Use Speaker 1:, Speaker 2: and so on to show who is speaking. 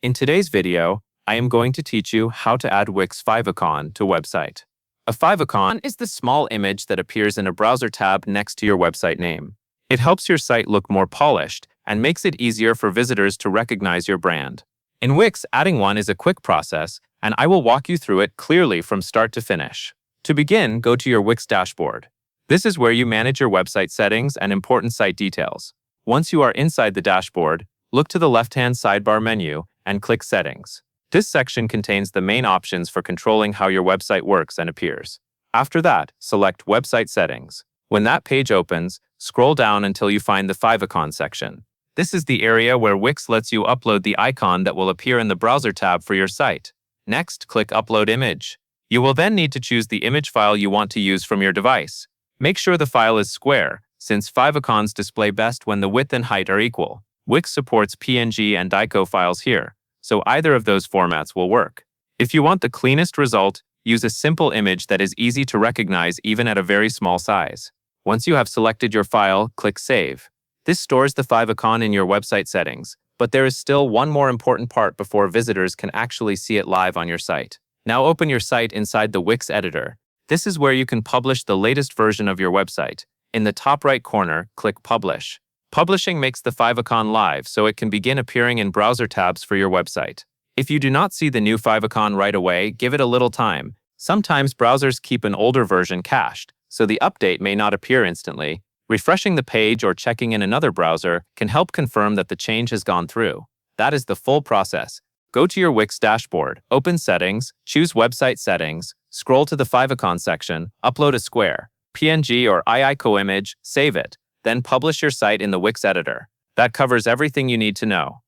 Speaker 1: In today's video, I am going to teach you how to add Wix Favicon to website. A favicon is the small image that appears in a browser tab next to your website name. It helps your site look more polished and makes it easier for visitors to recognize your brand. In Wix, adding one is a quick process, and I will walk you through it clearly from start to finish. To begin, go to your Wix dashboard. This is where you manage your website settings and important site details. Once you are inside the dashboard, look to the left-hand sidebar menu and click Settings. This section contains the main options for controlling how your website works and appears. After that, select Website Settings. When that page opens, scroll down until you find the Favicon section. This is the area where Wix lets you upload the icon that will appear in the browser tab for your site. Next, click Upload Image. You will then need to choose the image file you want to use from your device. Make sure the file is square, since favicons display best when the width and height are equal. Wix supports PNG and DICO files here, so either of those formats will work. If you want the cleanest result, use a simple image that is easy to recognize even at a very small size. Once you have selected your file, click Save. This stores the favicon in your website settings, but there is still one more important part before visitors can actually see it live on your site. Now open your site inside the Wix editor. This is where you can publish the latest version of your website. In the top right corner, click Publish. Publishing makes the favicon live so it can begin appearing in browser tabs for your website. If you do not see the new favicon right away, give it a little time. Sometimes browsers keep an older version cached, so the update may not appear instantly. Refreshing the page or checking in another browser can help confirm that the change has gone through. That is the full process. Go to your Wix dashboard, open Settings, choose Website Settings, scroll to the favicon section, upload a square, PNG or IICO image, save it, then publish your site in the Wix editor. That covers everything you need to know.